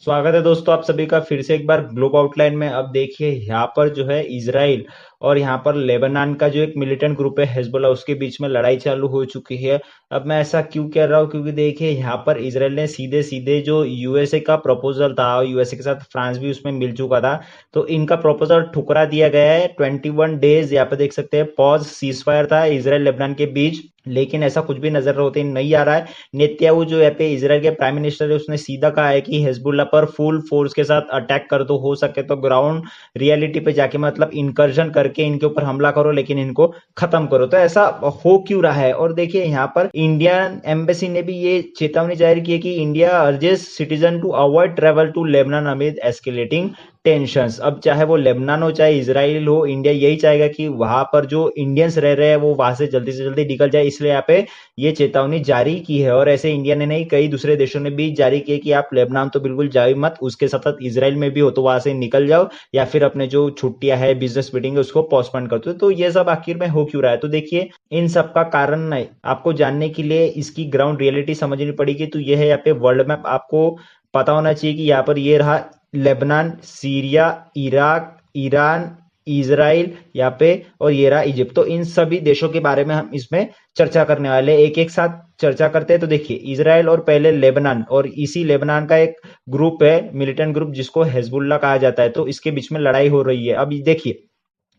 स्वागत है दोस्तों आप सभी का फिर से एक बार ग्लोब आउटलाइन में। अब देखिए यहाँ पर जो है इजराइल और यहाँ पर लेबनान का जो एक मिलिटेंट ग्रुप है हिजबुल्ला, उसके बीच में लड़ाई चालू हो चुकी है। अब मैं ऐसा क्यों कह रहा हूँ, क्योंकि देखिए यहाँ पर इजराइल ने सीधे सीधे जो यूएसए का प्रपोजल था, यूएसए के साथ फ्रांस भी उसमें मिल चुका था, तो इनका प्रपोजल ठुकरा दिया गया है। 21 डेज यहाँ पे देख सकते हैं पॉज सीज फायर था इसराइल लेबनान के बीच, लेकिन ऐसा कुछ भी नजर होते नहीं आ रहा है। नेतन्याहू जो यहाँ पे इसराइल के प्राइम मिनिस्टर है, उसने सीधा कहा है कि हिजबुल्ला पर फुल फोर्स के साथ अटैक कर दो, हो सके तो ग्राउंड रियलिटी पे जाके मतलब इंकर्जन करके इनके ऊपर हमला करो, लेकिन इनको खत्म करो। तो ऐसा हो क्यों रहा है? और देखिए यहाँ पर इंडियन एम्बेसी ने भी ये चेतावनी जारी की है कि India urges citizen to avoid travel to Lebanon amid escalating tensions. अब चाहे वो लेबनान हो चाहे इसराइल हो, इंडिया यही चाहेगा कि वहां पर जो इंडियंस रह रहे हैं वो वहां से जल्दी निकल जाए, इसलिए यहाँ पे ये चेतावनी जारी की है। और ऐसे इंडिया ने नहीं, कई दूसरे देशों ने भी जारी किए कि आप लेबनान तो बिल्कुल जाओ मत, उसके साथ साथ इसराइल में भी हो तो वहां से निकल जाओ, या फिर अपने जो छुट्टियां है बिजनेस मीटिंग है उसको पोस्टपोन कर दो। तो ये सब आखिर में हो क्यों रहा है? तो देखिए इन सब का कारण नहीं, आपको जानने के लिए इसकी ग्राउंड रियलिटी समझनी पड़ेगी। तो ये है यहाँ पे वर्ल्ड मैप, आपको पता होना चाहिए कि यहाँ पर ये रहा Lebanon, Syria, Iraq, Iran, Israel यहाँ पे, और ये रहा इजिप्ट। तो इन सभी देशों के बारे में हम इसमें चर्चा करने वाले एक एक साथ चर्चा करते हैं। तो देखिए इजराइल और पहले लेबनान, और इसी लेबनान का एक ग्रुप है मिलिटेंट ग्रुप जिसको हिजबुल्ला कहा जाता है, तो इसके बीच में लड़ाई हो रही है। अब देखिए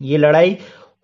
ये लड़ाई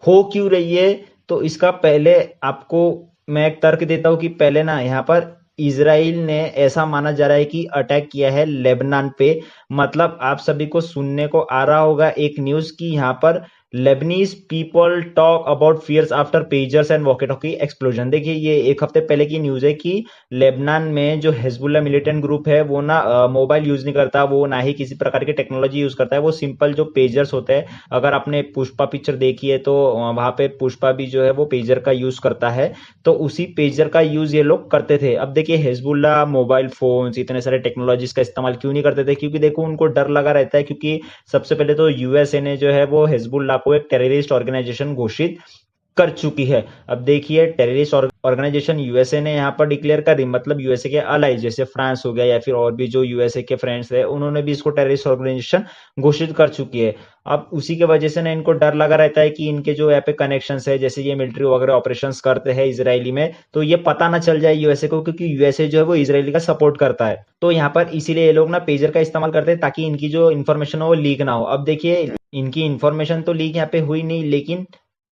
हो क्यों रही है, तो इसका पहले आपको मैं एक तर्क देता हूं कि पहले ना यहाँ पर इसराइल ने ऐसा माना जा रहा है कि अटैक किया है लेबनान पे। मतलब आप सभी को सुनने को आ रहा होगा एक न्यूज की यहाँ पर Lebanese people talk about fears after pagers and walkie talkie explosion. देखिए ये एक हफ्ते पहले की न्यूज है कि लेबनान में जो हिजबुल्ला मिलिटेंट ग्रुप है वो ना मोबाइल यूज नहीं करता, वो ना ही किसी प्रकार की टेक्नोलॉजी यूज करता है, वो सिंपल जो पेजर्स होते हैं, अगर आपने पुष्पा पिक्चर देखी है तो वहां पे पुष्पा भी जो है वो पेजर का यूज करता है, तो उसी पेजर का यूज ये लोग करते थे। अब देखिए हिजबुल्ला मोबाइल फोन्स इतने सारे टेक्नोलॉजीज का इस्तेमाल क्यों नहीं करते थे? क्योंकि देखो उनको डर लगा रहता है, क्योंकि सबसे पहले तो यूएसए ने जो है वो हिजबुल्ला को एक टेररिस्ट ऑर्गेनाइजेशन घोषित कर चुकी है। अब देखिए टेररिस्ट ऑर्गेनाइजेशन यूएसए ने यहाँ पर डिक्लेयर कर दी, मतलब यूएसए के अलाइज जैसे फ्रांस हो गया या फिर और भी जो यूएसए के फ्रेंड्स है, उन्होंने भी इसको टेररिस्ट ऑर्गेनाइजेशन घोषित कर चुकी है। अब उसी के वजह से ना इनको डर लगा रहता है कि इनके जो यहाँ पे कनेक्शंस है, जैसे ये मिलिट्री वगैरह ऑपरेशंस करते हैं इजरायली में, तो ये पता ना चल जाए यूएसए को, क्योंकि यूएसए जो है वो इजरायली का सपोर्ट करता है। तो यहाँ पर इसीलिए ये लोग ना पेजर का इस्तेमाल करते हैं ताकि इनकी जो इन्फॉर्मेशन हो वो लीक ना हो। अब देखिए इनकी इन्फॉर्मेशन तो लीक यहाँ पे हुई नहीं, लेकिन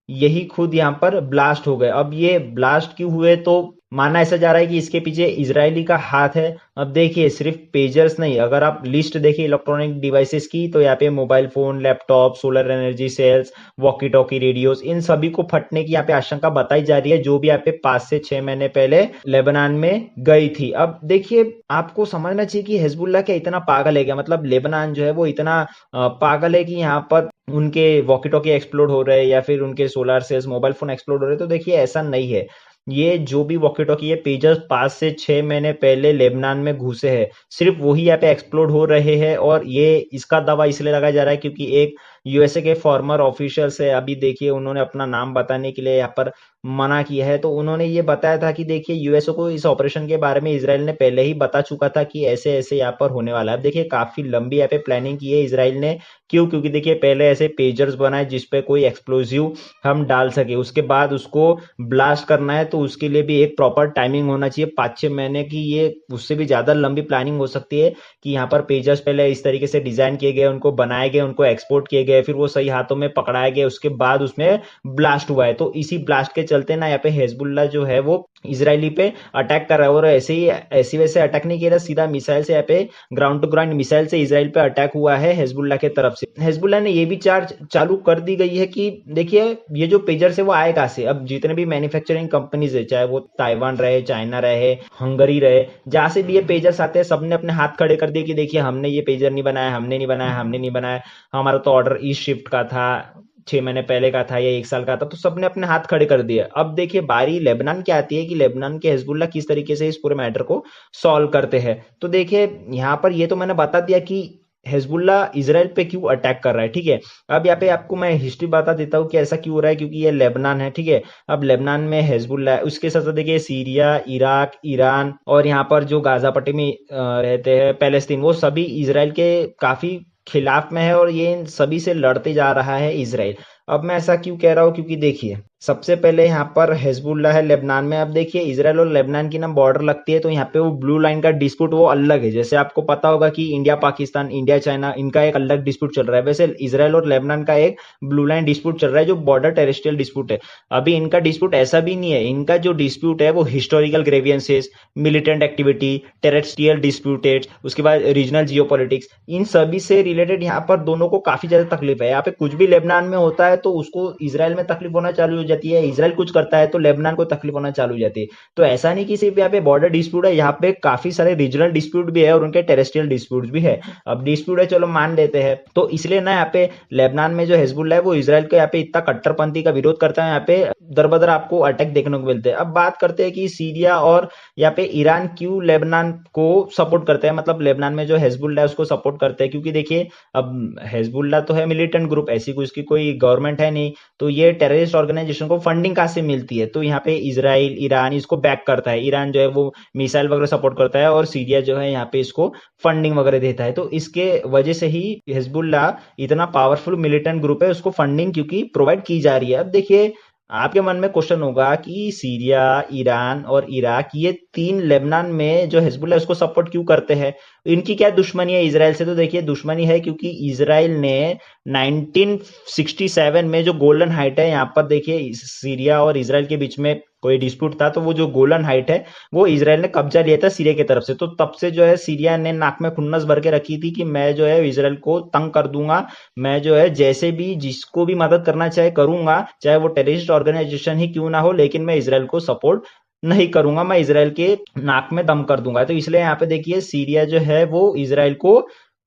यही खुद यहाँ पर ब्लास्ट हो गए। अब ये ब्लास्ट क्यों हुए, तो माना ऐसा जा रहा है कि इसके पीछे इजरायली का हाथ है। अब देखिए सिर्फ पेजर्स नहीं, अगर आप लिस्ट देखिए इलेक्ट्रॉनिक डिवाइसेस की, तो यहाँ पे mobile phone, laptop, solar energy cells, walkie talkie radios, इन सभी को फटने की यहाँ पे आशंका बताई जा रही है, जो भी यहाँ पे 5 से 6 महीने पहले लेबनान में गई थी। अब देखिए आपको समझना चाहिए कि हिजबुल्ला क्या इतना पागल है क्या? मतलब लेबनान जो है वो इतना पागल है कि यहाँ पर उनके वॉकी टॉकी एक्सप्लोड हो रहे हैं या फिर उनके solar cells mobile phone explode हो रहे हैं? तो देखिए ऐसा नहीं है। ये जो भी वॉकी टॉकी है पेजर्स 5 से 6 महीने पहले लेबनान में घुसे हैं, सिर्फ वही यहाँ पे एक्सप्लोड हो रहे हैं। और ये इसका दावा इसलिए लगाया जा रहा है क्योंकि एक यूएसए के फॉर्मर ऑफिशियल्स है, अभी देखिए उन्होंने अपना नाम बताने के लिए यहाँ पर मना किया है। तो उन्होंने ये बताया था कि देखिए यूएसए को इस ऑपरेशन के बारे में इसराइल ने पहले ही बता चुका था कि ऐसे ऐसे यहाँ पर होने वाला है। अब देखिए काफी लंबी यहाँ पे प्लानिंग की है इसराइल ने। क्यों? क्योंकि देखिए पहले ऐसे पेजर्स बनाए जिसपे कोई एक्सप्लोजिव हम डाल सके, उसके बाद उसको ब्लास्ट करना है, तो उसके लिए भी एक प्रॉपर टाइमिंग होना चाहिए। 5 6 महीने की, ये उससे भी ज्यादा लंबी प्लानिंग हो सकती है कि यहाँ पर पेजर्स पहले इस तरीके से डिजाइन किए गए, उनको बनाए गए, उनको एक्सपोर्ट किए गए, फिर वो सही हाथों में पकड़ाए गए, उसके बाद उसमें ब्लास्ट हुआ है। तो इसी ब्लास्ट के चलते ना यहाँ पे हिजबुल्ला जो है वो इसराइली पे अटैक कर रहा है। और ऐसे ही ऐसी वैसे अटैक नहीं किया था, सीधा मिसाइल से यहाँ पे ग्राउंड टू ग्राउंड मिसाइल से इसराइल पे अटैक हुआ है हिजबुल्ला के तरफ से। हिजबुल्ला ने ये भी चार्ज चालू कर दी गई है कि देखिए ये जो पेजर है वो आए कहां से? अब जितने भी मैन्युफैक्चरिंग कंपनीज है, चाहे वो ताइवान रहे, चाइना रहे, हंगरी रहे, जहां से भी ये पेजर्स आते हैं, सबने अपने हाथ खड़े कर दिए कि देखिए हमने ये पेजर नहीं बनाया, हमने नहीं बनाया, हमने नहीं बनाया, हमारा तो ऑर्डर इस शिफ्ट का था, 6 महीने पहले का था या 1 साल का था। तो सबने अपने हाथ खड़े कर दिए। अब देखिए बारी लेबनान की आती है कि लेबनान के हिजबुल्ला किस तरीके से इस पूरे मैटर को सॉल्व करते हैं। तो देखिए यहाँ पर ये तो मैंने बता दिया कि हिजबुल्ला इजराइल पे क्यों अटैक कर रहा है, ठीक है। अब यहाँ पे आपको मैं हिस्ट्री बता देता हूँ कि ऐसा क्यों हो रहा है, क्योंकि ये लेबनान है, ठीक है। अब लेबनान में हिजबुल्ला है, उसके साथ साथ देखिए सीरिया, इराक, ईरान और यहाँ पर जो गाजा पट्टी में रहते हैं पैलेस्तीन, वो सभी इजराइल के काफी खिलाफ में है और ये इन सभी से लड़ते जा रहा है इजराइल। अब मैं ऐसा क्यों कह रहा हूँ, क्योंकि देखिए सबसे पहले यहाँ पर हिजबुल्ला है लेबनान में। अब देखिए इजराइल और लेबनान की ना बॉर्डर लगती है, तो यहाँ पे वो ब्लू लाइन का डिस्प्यूट वो अलग है। जैसे आपको पता होगा कि इंडिया पाकिस्तान, इंडिया चाइना, इनका एक अलग डिस्प्यूट चल रहा है, वैसे इजराइल और लेबनान का एक ब्लू लाइन डिस्प्यूट चल रहा है जो बॉर्डर टेरेस्ट्रियल डिस्प्यूट है। अभी इनका डिस्प्यूट ऐसा भी नहीं है, इनका जो डिस्प्यूट है वो historical grievances, militant activity, terrestrial disputed, उसके बाद रीजनल जियोपॉलिटिक्स, इन सभी से रिलेटेड यहाँ पर दोनों को काफी ज्यादा तकलीफ है। यहाँ पे कुछ भी लेबनान में होता है तो उसको इजराइल में तकलीफ होना चालू हो जाती है, इजराइल कुछ करता है तो लेबनान को तकलीफ होना चालू हो जाती है। तो ऐसा नहीं कि सिर्फ यहाँ पे बॉर्डर डिस्प्यूट है, यहाँ पे काफी सारे रीजनल डिस्प्यूट भी है और उनके टेरेस्ट्रियल डिस्प्यूट भी है। अब डिस्प्यूट है चलो मान लेते हैं, तो इसलिए ना यहाँ पे लेबनान में जो हिजबुल्लाह है वो इजराइल के यहाँ पे इतना कट्टरपंथी का विरोध करता है, यहाँ पे दरबदर आपको अटैक देखने को मिलते हैं। अब बात करते हैं कि सीरिया और यहाँ पे ईरान क्यों लेबनान को सपोर्ट करते हैं, मतलब लेबनान में जो हिजबुल्लाह है उसको सपोर्ट करते हैं, क्योंकि देखिए अब हिजबुल्लाह तो है मिलिटेंट ग्रुप, ऐसी उसकी कोई गवर्नमेंट है नहीं, तो ये टेररिस्ट ऑर्गेनाइजेशन को फंडिंग कहाँ से मिलती है, तो यहाँ पे इजराइल, ईरान इसको बैक करता है। ईरान जो है वो मिसाइल वगैरह सपोर्ट करता है और सीरिया जो है यहाँ पे इसको फंडिंग वगैरह देता है। तो इसके वजह से ही हिजबुल्लाह इतना पावरफुल मिलिटेंट ग्रुप है, उसको फंडिंग क्योंकि प्रोवाइड की जा रही है। अब देखिए आपके मन में क्वेश्चन होगा कि सीरिया, ईरान और इराक ये तीन लेबनान में जो हिजबुल्लाह उसको सपोर्ट क्यों करते हैं, इनकी क्या दुश्मनी है इजराइल से। तो देखिए दुश्मनी है क्योंकि इजराइल ने 1967 में जो गोलन हाइट है, यहाँ पर देखिए सीरिया और इजराइल के बीच में कोई डिस्प्यूट था, तो वो जो गोलन हाइट है वो इजराइल ने कब्जा लिया था सीरिया की तरफ से। तो तब से जो है सीरिया ने नाक में खुन्नस भर के रखी थी कि मैं जो है इजराइल को तंग कर दूंगा, मैं जो है जैसे भी जिसको भी मदद करना चाहे करूंगा, चाहे वो टेररिस्ट ऑर्गेनाइजेशन ही क्यों ना हो, लेकिन मैं इजराइल को सपोर्ट नहीं करूंगा, मैं इजराइल के नाक में दम कर दूंगा। तो इसलिए यहाँ पे देखिए सीरिया जो है वो इजराइल को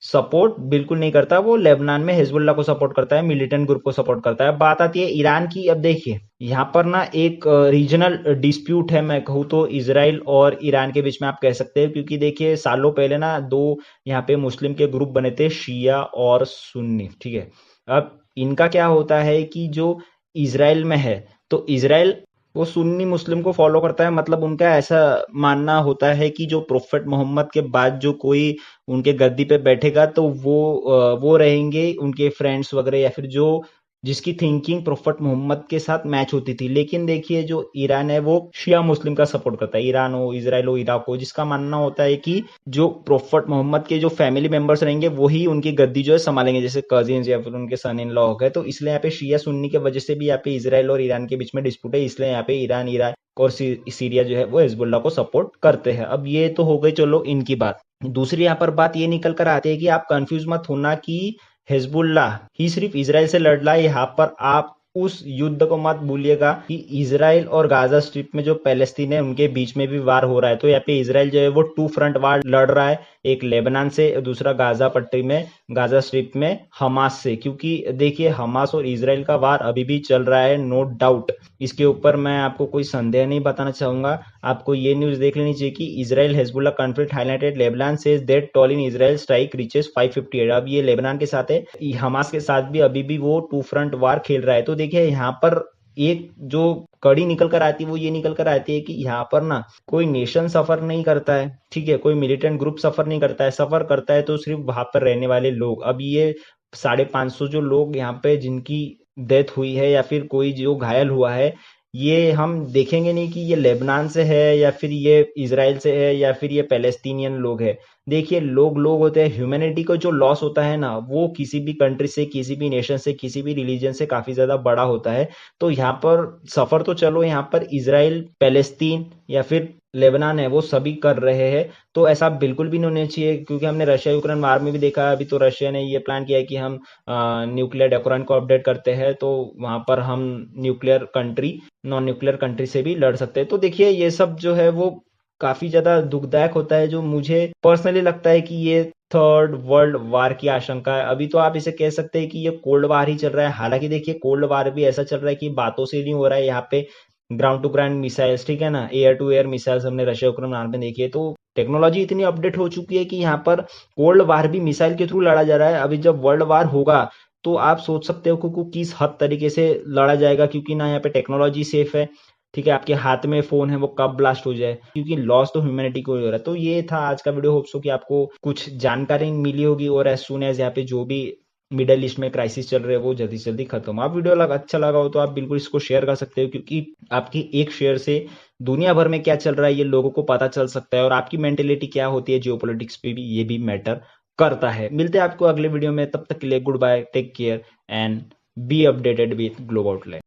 सपोर्ट बिल्कुल नहीं करता, वो लेबनान में हिजबुल्लाह को सपोर्ट करता है, मिलिटेंट ग्रुप को सपोर्ट करता है। बात आती है ईरान की। अब देखिए यहाँ पर ना एक रीजनल डिस्प्यूट है, मैं कहूँ तो इजराइल और ईरान के बीच में आप कह सकते हैं, क्योंकि देखिए सालों पहले ना दो यहाँ पे मुस्लिम के ग्रुप बने थे, शिया और सुन्नी, ठीक है। अब इनका क्या होता है कि जो इजराइल में है, तो इजराइल वो सुन्नी मुस्लिम को फॉलो करता है, मतलब उनका ऐसा मानना होता है कि जो प्रोफेट मोहम्मद के बाद जो कोई उनके गद्दी पे बैठेगा तो वो रहेंगे उनके फ्रेंड्स वगैरह, या फिर जो जिसकी थिंकिंग प्रोफेट मोहम्मद के साथ मैच होती थी। लेकिन देखिए जो ईरान है वो शिया मुस्लिम का सपोर्ट करता है, ईरान हो, इजराइल हो, इराक हो, जिसका मानना होता है कि जो प्रोफेट मोहम्मद के जो फैमिली मेंबर्स रहेंगे वही उनकी गद्दी जो है संभालेंगे, जैसे कजिन्स या फिर उनके सन इन लॉ हो गए। तो इसलिए यहाँ पे शिया सुन्नी की वजह से भी यहाँ पे इजराइल और ईरान के बीच में डिस्प्यूट है, इसलिए यहाँ पे ईरान, इराक और सीरिया जो है वो हिजबुल्लाह को सपोर्ट करते हैं। अब ये तो हो गई चलो इनकी बात। दूसरी यहाँ पर बात ये निकल कर आती है कि आप कंफ्यूज मत होना कि हिजबुल्लाह ही सिर्फ इजराइल से लड़ रहा है, यहाँ पर आप उस युद्ध को मत भूलिएगा कि इजराइल और गाजा स्ट्रिप में जो पैलेस्तीन है उनके बीच में भी वार हो रहा है। तो यहाँ पे इजराइल जो है वो टू फ्रंट वार लड़ रहा है, एक लेबनान से, दूसरा गाजा पट्टी में, गाजा स्ट्रिप में हमास से। क्योंकि देखिए हमास और इजराइल का वार अभी भी चल रहा है, नो डाउट, इसके ऊपर मैं आपको कोई संदेह नहीं बताना चाहूंगा। आपको ये न्यूज देख लेनी चाहिए कि Israel Hezbollah conflict highlighted, Lebanon says that toll in Israel strike reaches 558। अब ये लेबनान के साथ है, हमास के साथ भी अभी भी वो टू फ्रंट वार खेल रहा है। तो देखिए यहाँ पर एक जो कड़ी निकल कर आती है वो ये निकल कर आती है कि यहाँ पर ना कोई नेशन सफर नहीं करता है, ठीक है, कोई मिलिटेंट ग्रुप सफर नहीं करता है, सफर करता है तो सिर्फ वहां पर रहने वाले लोग। अब ये 550 जो लोग यहाँ पे जिनकी डेथ हुई है या फिर कोई जो घायल हुआ है, ये हम देखेंगे नहीं कि ये लेबनान से है या फिर ये इजराइल से है या फिर ये पैलेस्टीनियन लोग है। देखिए लोग लोग होते हैं, ह्यूमैनिटी को जो लॉस होता है ना वो किसी भी कंट्री से, किसी भी नेशन से, किसी भी रिलीजन से काफी ज्यादा बड़ा होता है। तो यहाँ पर सफर तो चलो यहाँ पर इजराइल, पैलेस्तीन या फिर लेबनान है वो सभी कर रहे हैं, तो ऐसा बिल्कुल भी नहीं होना चाहिए। क्योंकि हमने रशिया यूक्रेन वार में भी देखा है, अभी तो रशिया ने ये प्लान किया है कि हम न्यूक्लियर डेकोरेंट को अपडेट करते हैं तो वहां पर हम nuclear country, non nuclear country से भी लड़ सकते हैं। तो देखिए ये सब जो है वो काफी ज्यादा दुखदायक होता है, जो मुझे पर्सनली लगता है कि ये थर्ड वर्ल्ड वार की आशंका है। अभी तो आप इसे कह सकते हैं कि ये कोल्ड वार ही चल रहा है। हालांकि देखिए कोल्ड वार भी ऐसा चल रहा है कि बातों से नहीं हो रहा है, यहाँ पे ग्राउंड टू ग्राउंड मिसाइल्स, ठीक है ना, एयर टू एयर मिसाइल्स हमने रशिया यूक्रेन वार में देखी है। तो टेक्नोलॉजी इतनी अपडेट हो चुकी है कि यहाँ पर कोल्ड वार भी मिसाइल के थ्रू लड़ा जा रहा है। अभी जब वर्ल्ड वार होगा तो आप सोच सकते हो कि किस हद तरीके से लड़ा जाएगा, क्योंकि ना यहाँ पे टेक्नोलॉजी सेफ है। ठीक है, आपके हाथ में फोन है, वो कब ब्लास्ट हो जाए, क्योंकि लॉस तो ह्यूमैनिटी को ही हो रहा है। तो ये था आज का वीडियो। होप्स हो कि आपको कुछ जानकारी मिली होगी, और एज सुन एज यहाँ पे जो भी मिडल ईस्ट में क्राइसिस चल रहे हैं वो जल्दी से जल्दी खत्म हो। आप वीडियो अच्छा लगा हो तो आप बिल्कुल इसको शेयर कर सकते हो, क्योंकि आपकी एक शेयर से दुनिया भर में क्या चल रहा है ये लोगों को पता चल सकता है, और आपकी मेंटेलिटी क्या होती है जियोपॉलिटिक्स पे भी ये भी मैटर करता है। मिलते हैं आपको अगले वीडियो में, तब तक के लिए good bye, take care and be updated with Globe outline.